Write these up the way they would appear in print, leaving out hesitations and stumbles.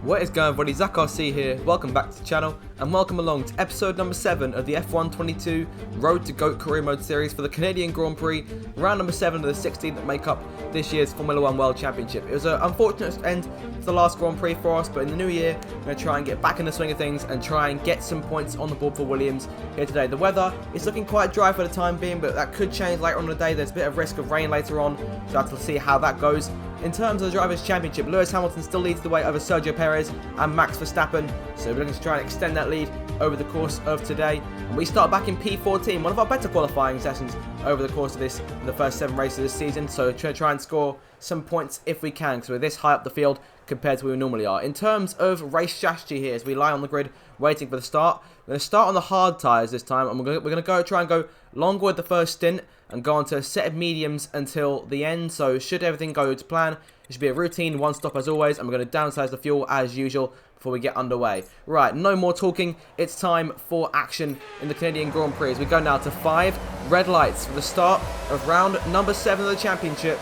What is going on, everybody? ZachRC here. Welcome back to the channel and welcome along to episode number 7 of the F1 22 Road to GOAT Career Mode series for the Canadian Grand Prix, round number 7 of the 16 that make up this year's Formula 1 World Championship. It was an unfortunate end to the last Grand Prix for us, but in the new year, we're going to try and get back in the swing of things and try and get some points on the board for Williams here today. The weather is looking quite dry for the time being, but that could change later on in the day. There's a bit of risk of rain later on, so I have to see how that goes. In terms of the Drivers' Championship, Lewis Hamilton still leads the way over Sergio Perez and Max Verstappen, so we're looking to try and extend that lead over the course of today. And we start back in P14, one of our better qualifying sessions over the course of the first 7 races of this season, so try and score some points if we can, because we're this high up the field compared to where we normally are. In terms of race strategy here, as we lie on the grid waiting for the start, we're going to start on the hard tyres this time, and we're going to try and go longer with the first stint and go on to a set of mediums until the end. So should everything go to plan, it should be a routine one stop as always, and we're going to downsize the fuel as usual before we get underway. Right, no more talking, it's time for action in the Canadian Grand Prix as we go now to 5 red lights for the start of round number 7 of the championship.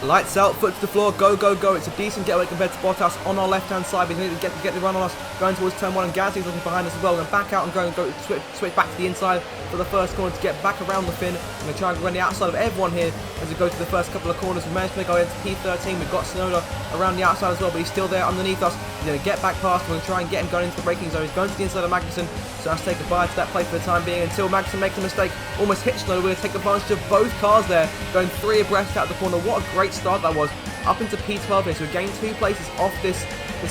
Lights out, foot to the floor, go, go, go. It's a decent getaway compared to Bottas on our left-hand side. We need to get the run on us, going towards turn 1, and Gasly's looking behind us as well. We're going to back out and go switch back to the inside for the first corner to get back around the fin. We're going to try and run the outside of everyone here as we go to the first couple of corners. We managed to make our way into P13. We've got Sonoda around the outside as well, but he's still there underneath us. He's going to get back past. We're going to try and get him going into the braking zone. He's going to the inside of Magnussen, so let's say goodbye to that play for the time being until Magnussen makes a mistake. Almost hit Sonoda. We're going to take advantage of both cars there, going 3 abreast out the corner. What a great start that was. Up into P12 here, so we gained 2 places off this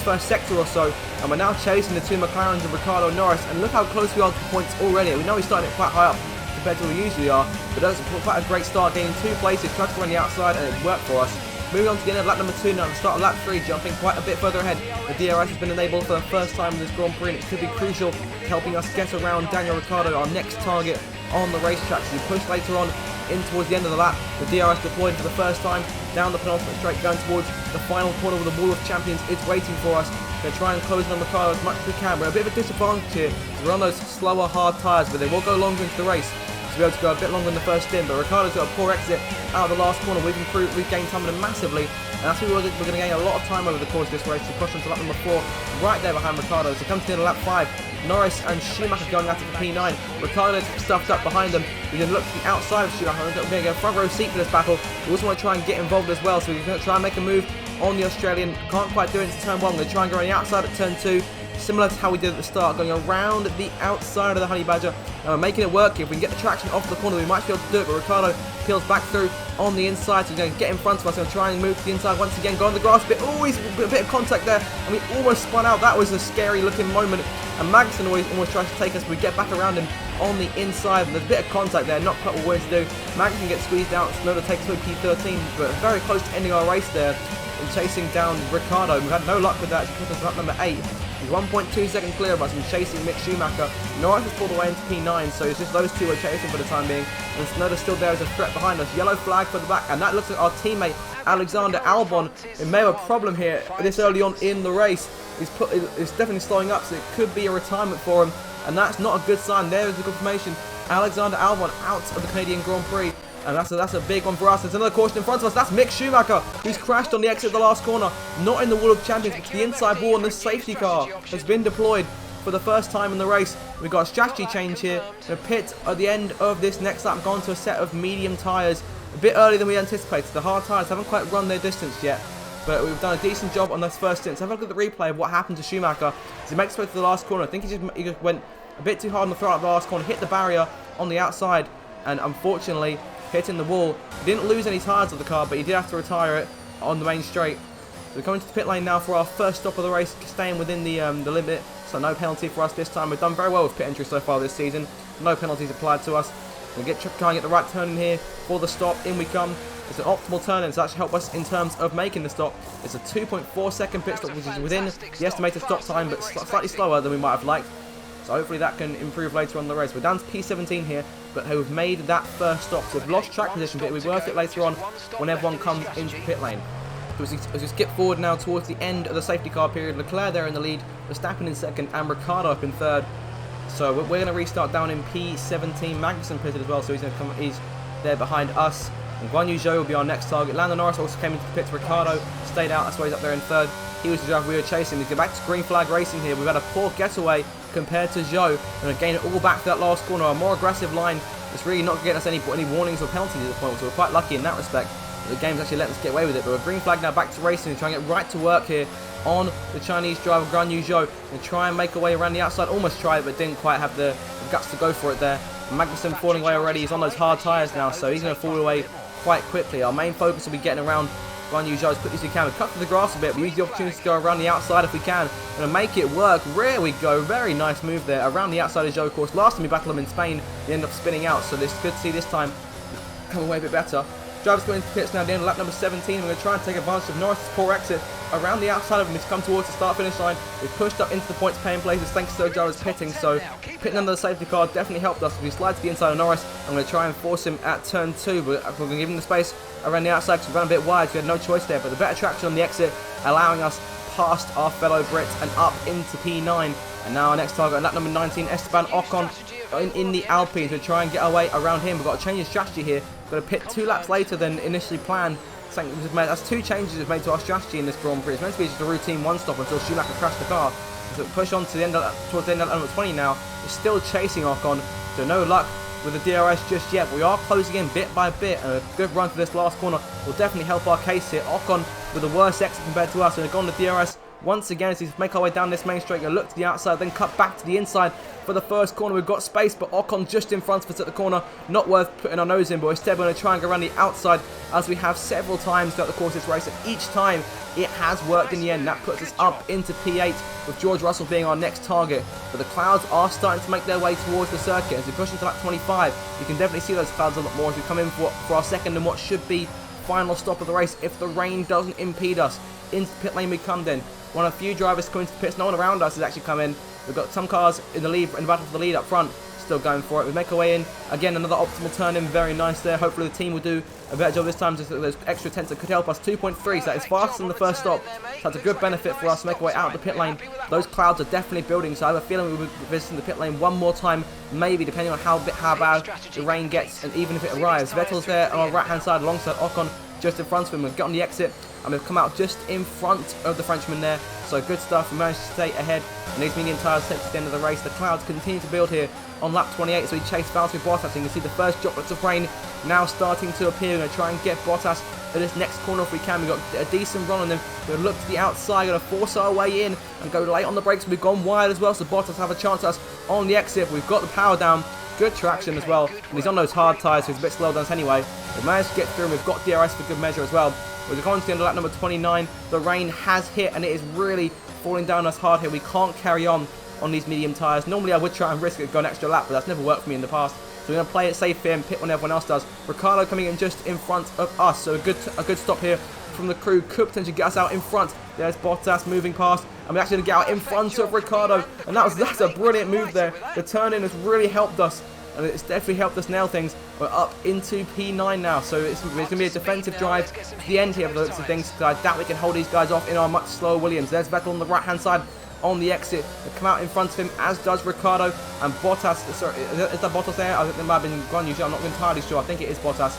first sector or so, and we're now chasing the 2 McLarens of Ricardo and Norris, and look how close we are to the points already. We know we're starting it quite high up compared to where we usually are, but that was quite a great start, gaining 2 places, tried to run the outside, and it worked for us. Moving on to the end of lap number 2 now, the start of lap 3, jumping quite a bit further ahead. The DRS has been enabled for the first time in this Grand Prix, and it could be crucial to helping us get around Daniel Ricciardo, our next target on the racetrack. So we push later on in towards the end of the lap. The DRS deployed for the first time down the penultimate straight, going towards the final corner where the Wall of Champions is waiting for us. We're going to try and close in on Ricciardo as much as we can. We're a bit of a disadvantage here. So we're on those slower, hard tyres, but they will go longer into the race. To be able to go a bit longer in the first stint, but Ricciardo's got a poor exit out of the last corner. We've gained time on him massively, and that's where we're going to gain a lot of time over the course of this race. We push on to lap number 4, right there behind Ricciardo. So come to the end of lap 5, Norris and Schumacher going at it for P9. Ricciardo's stuffed up behind them. We're going to look to the outside of Schumacher. We're going to get a front row seat for this battle. We also want to try and get involved as well, so we're going to try and make a move on the Australian. Can't quite do it into turn 1. We're going to try and go on the outside at turn 2. Similar to how we did at the start, going around the outside of the Honey Badger. And we're making it work. If we can get the traction off the corner, we might be able to do it, but Ricciardo peels back through on the inside, so he's going to get in front of us. Going to try and move to the inside once again, go on the grass a bit. Oh, he's a bit of contact there, and we almost spun out. That was a scary looking moment, and Magnussen almost tries to take us, but we get back around him on the inside. There's a bit of contact there, not quite what we're to do. Magnussen gets squeezed out, Sonoda takes through P13, but very close to ending our race there and chasing down Ricciardo. We've had no luck with that. She put us up number 8. He's 1.2 seconds clear of us and chasing Mick Schumacher. Norris has pulled away into P9, so it's just those two we're chasing for the time being. And Sonoda's still there as a threat behind us. Yellow flag for the back, and that looks like our teammate Alexander Albon. It may have a problem here this early on in the race. He's definitely slowing up, so it could be a retirement for him, and that's not a good sign. There is the confirmation. Alexander Albon out of the Canadian Grand Prix. And that's a big one for us. There's another caution in front of us. That's Mick Schumacher, who's crashed on the exit of the last corner. Not in the Wall of Champions, but to the inside wall, and the safety car has been deployed for the first time in the race. We've got a strategy change here. The pit at the end of this next lap, gone to a set of medium tyres. A bit earlier than we anticipated. The hard tyres haven't quite run their distance yet, but we've done a decent job on this first stint. So have a look at the replay of what happened to Schumacher as he makes his way to the last corner. I think he just went a bit too hard on the throw out of the last corner, hit the barrier on the outside, and unfortunately hitting the wall. He didn't lose any tyres of the car, but he did have to retire it on the main straight. So we're coming to the pit lane now for our first stop of the race, staying within the limit, so no penalty for us this time. We've done very well with pit entry so far this season. No penalties applied to us. We'll try and get the right turn in here for the stop. In we come. It's an optimal turn, and it's actually helped us in terms of making the stop. It's a 2.4 second pit stop, which is within the estimated stop time, but slightly slower than we might have liked. So hopefully that can improve later on in the race. We're down to P17 here, but we've made that first stop. So we've lost track position, but it'll be worth it later on when everyone comes into the pit lane. So as we skip forward now towards the end of the safety car period, Leclerc there in the lead, Verstappen in second, and Ricciardo up in third. So we're going to restart down in P17. Magnussen pitted as well, so he's there behind us. And Guan Yu Zhou will be our next target. Lando Norris also came into the pits. Ricciardo stayed out, that's why he's up there in third. he was the driver we were chasing. We go back to green flag racing here. We've had a poor getaway compared to Zhou. And again, it all back to that last corner. A more aggressive line. It's really not getting us any warnings or penalties at the point, so we're quite lucky in that respect. The game's actually letting us get away with it, but we're green flag now back to racing and trying to get right to work here on the Chinese driver, Gran Zhou, and try and make a way around the outside. Almost tried it, but didn't quite have the guts to go for it there. Magnussen falling away already. He's on those hard tyres now, so he's going to fall away quite quickly. Our main focus will be getting around Gran Zhou as quickly as we can. We cut through the grass a bit. We use the opportunity to go around the outside if we can and make it work. There we go. Very nice move there around the outside of Zhou. Of course, last time we battled him in Spain, he ended up spinning out, so it's good to see this time come away a bit better. Drivers going into pits now at the end of lap number 17. We're going to try and take advantage of Norris's poor exit around the outside of him. He's come towards the start-finish line. We've pushed up into the points paying places thanks to those drivers pitting. So pitting under the safety car definitely helped us. If we slide to the inside of Norris, I'm going to try and force him at turn 2. But we're going to give him the space around the outside because we ran a bit wide. So we had no choice there. But the better traction on the exit allowing us past our fellow Brits and up into P9. And now our next target on lap number 19, Esteban Ocon in the Alpines. We'll try and get our way around him. We've got to change the strategy here. We've got to pit 2 laps later than initially planned. That's 2 changes we've made to our strategy in this Grand Prix. It's meant to be just a routine 1-stop until Schumacher crashed the car. So push on to the end of, towards the end of lap number 20 now. We're still chasing Ocon, so no luck with the DRS just yet. But we are closing in bit by bit, and a good run for this last corner will definitely help our case here. Ocon with the worst exit compared to us, and we've gone to DRS once again as we make our way down this main straight. Going to look to the outside, then cut back to the inside for the first corner. We've got space, but Ocon just in front of us at the corner. Not worth putting our nose in, but instead we're going to try and go around the outside as we have several times throughout the course of this race. And each time it has worked in the end. That puts us up into P8 with George Russell being our next target. But the clouds are starting to make their way towards the circuit. As we push into lap 25, you can definitely see those clouds a lot more as we come in for our second and what should be final stop of the race if the rain doesn't impede us. Into the pit lane we come then. One of a few drivers coming to the pits. No one around us has actually come in. We've got some cars in the lead, in the battle for the lead up front, still going for it. We make our way in. Again, another optimal turn in. Very nice there. Hopefully the team will do a better job this time. Just those extra tenths that could help us. 2.3, so that is faster than the first stop. So that's a good benefit for us to make our way out of the pit lane. Those clouds are definitely building, so I have a feeling we will be visiting the pit lane one more time, maybe, depending on how bad the rain gets and even if it arrives. Vettel's there on our right-hand side alongside Ocon just in front of him. We've got on the exit and we've come out just in front of the Frenchman there. So good stuff. We managed to stay ahead. And these medium tyres take to the end of the race. The clouds continue to build here on lap 28. So we chase Valtteri Bottas. You can see the first droplets of rain now starting to appear. We're going to try and get Bottas at this next corner if we can. We've got a decent run on them. We're going to look to the outside. Going to force our way in and go late on the brakes. We've gone wide as well. So Bottas have a chance at us on the exit. We've got the power down. Good traction as well. And he's on those hard tyres, so he's a bit slow on us anyway. We've managed to get through and we've got DRS for good measure as well. We're going to the end of lap number 29. The rain has hit and it is really falling down us hard here. We can't carry on these medium tyres. Normally I would try and risk it, go an extra lap, but that's never worked for me in the past. So we're going to play it safe here and pit when everyone else does. Ricciardo coming in just in front of us. So a good stop here from the crew. Could potentially get us out in front. There's Bottas moving past. And we're actually going to get out in front of Ricciardo. And that's a brilliant move there. The turn in has really helped us. And it's definitely helped us nail things. We're up into P9 now, so it's going to be a defensive drive to the end here for the looks of things, because I doubt we can hold these guys off in our much slower Williams. There's Vettel on the right-hand side on the exit. They come out in front of him, as does Ricciardo and Bottas. Sorry, is that Bottas there? I think there might have been Gran Zhou. I'm not entirely sure. I think it is Bottas.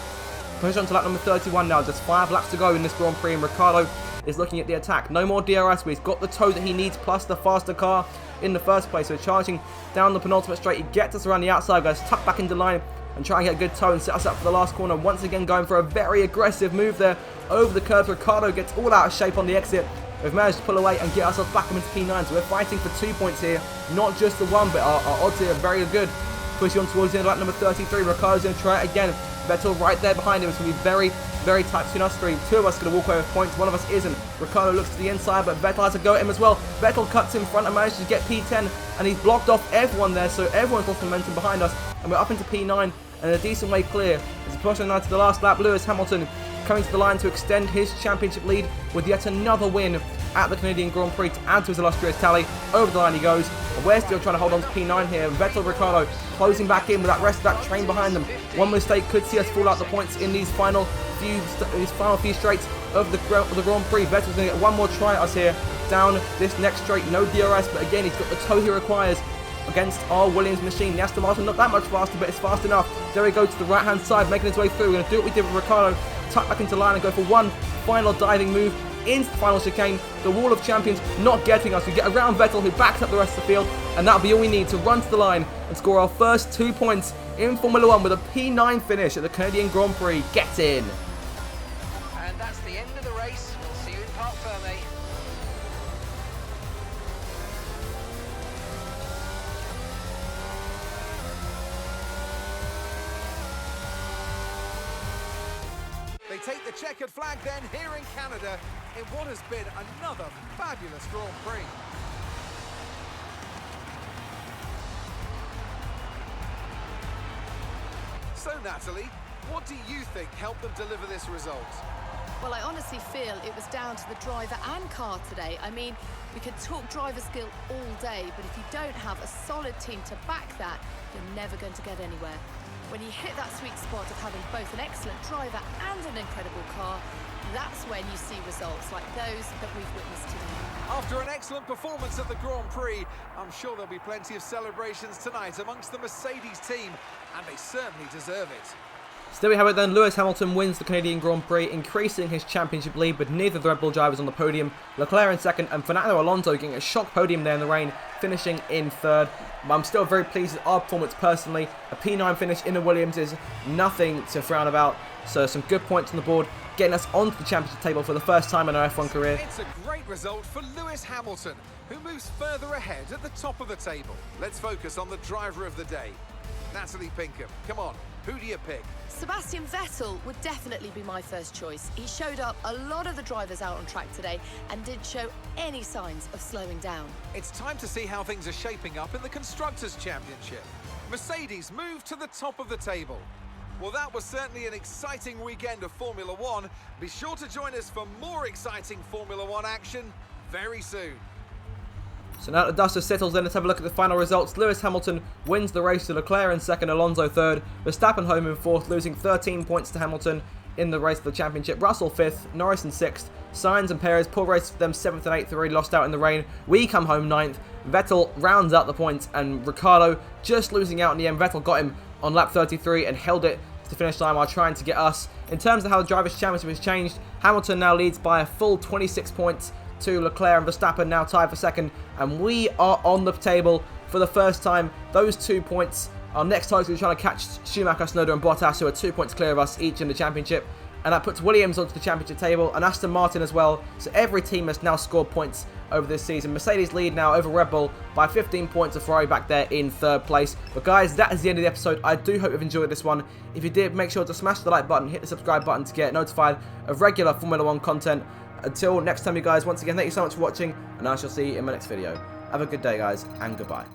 Push on to lap number 31 now. Just 5 laps to go in this Grand Prix, and Ricciardo is looking at the attack. No more DRS, but he's got the toe that he needs, plus the faster car in the first place. So charging down the penultimate straight, he gets us around the outside, guys, tuck back into line and try and get a good toe and set us up for the last corner. Once again going for a very aggressive move there over the curve. Ricciardo gets all out of shape on the exit. We've managed to pull away and get ourselves back into P9, so we're fighting for 2 points here, not just the one, but our odds here are very good. Pushing on towards the end of lap number 33, Ricciardo's going to try it again. Vettel right there behind him. It's going to be very, very tight between us three. 2 of us are going to walk away with points, 1 of us isn't. Ricciardo looks to the inside, but Vettel has to go at him as well. Vettel cuts in front and manages to get P10, and he's blocked off everyone there, so everyone's lost momentum behind us, and we're up into P9, and a decent way clear. As we push on now to the last lap, Lewis Hamilton coming to the line to extend his championship lead with yet another win at the Canadian Grand Prix to add to his illustrious tally. Over the line he goes, and we're still trying to hold on to P9 here. Vettel, Ricciardo closing back in with that rest of that train behind them. One mistake could see us fall out the points in these final few straights of the Grand Prix. Vettel's going to get one more try at us here down this next straight. No DRS, but again he's got the toe he requires against our Williams machine. The Aston Martin not that much faster, but it's fast enough. There we go to the right hand side, making his way through. We're going to do what we did with Ricciardo, tuck back into line and go for one final diving move into the final chicane. The wall of champions not getting us. We get around Vettel, who backs up the rest of the field, and that'll be all we need to run to the line and score our first 2 points in Formula 1 with a P9 finish at the Canadian Grand Prix. Get in! And that's the end of the race. We'll see you in Parc Fermé. They take the checkered flag then here in Canada in what has been another fabulous Grand Prix. So Natalie, what do you think helped them deliver this result? Well, I honestly feel it was down to the driver and car today. I mean, we could talk driver skill all day, but if you don't have a solid team to back that, you're never going to get anywhere. When you hit that sweet spot of having both an excellent driver and an incredible car, that's when you see results like those that we've witnessed today. After an excellent performance at the Grand Prix, I'm sure there'll be plenty of celebrations tonight amongst the Mercedes team, and they certainly deserve it. So there we have it then. Lewis Hamilton wins the Canadian Grand Prix, increasing his championship lead with neither of the Red Bull drivers on the podium. Leclerc in second and Fernando Alonso getting a shock podium there in the rain, finishing in third. I'm still very pleased with our performance personally. A P9 finish in the Williams is nothing to frown about. So some good points on the board, getting us onto the championship table for the first time in our F1 career. It's a great result for Lewis Hamilton, who moves further ahead at the top of the table. Let's focus on the driver of the day. Natalie Pinkham, come on, who do you pick? Sebastian Vettel would definitely be my first choice. He showed up a lot of the drivers out on track today and didn't show any signs of slowing down. It's time to see how things are shaping up in the Constructors' Championship. Mercedes move to the top of the table. Well, that was certainly an exciting weekend of Formula One. Be sure to join us for more exciting Formula One action very soon. So now the dust has settled, then let's have a look at the final results. Lewis Hamilton wins the race to Leclerc in second, Alonso third, Verstappen home in fourth, losing 13 points to Hamilton in the race for the championship. Russell fifth, Norris in sixth, Sainz and Perez, poor race for them, seventh and eighth, they already lost out in the rain. We come home ninth, Vettel rounds out the points, and Ricciardo just losing out in the end. Vettel got him on lap 33 and held it to the finish line while trying to get us. In terms of how the Drivers' Championship has changed, Hamilton now leads by a full 26 points to Leclerc, and Verstappen now tied for second, and we are on the table for the first time. Those 2 points, our next target is trying to catch Schumacher, Tsunoda and Bottas, who are 2 points clear of us each in the championship, and that puts Williams onto the championship table and Aston Martin as well. So every team has now scored points over this season. Mercedes lead now over Red Bull by 15 points, of Ferrari back there in third place. But guys, that is the end of the episode. I do hope you've enjoyed this one. If you did, make sure to smash the like button, hit the subscribe button to get notified of regular Formula 1 content. Until next time, you guys, once again, thank you so much for watching, and I shall see you in my next video. Have a good day, guys, and goodbye.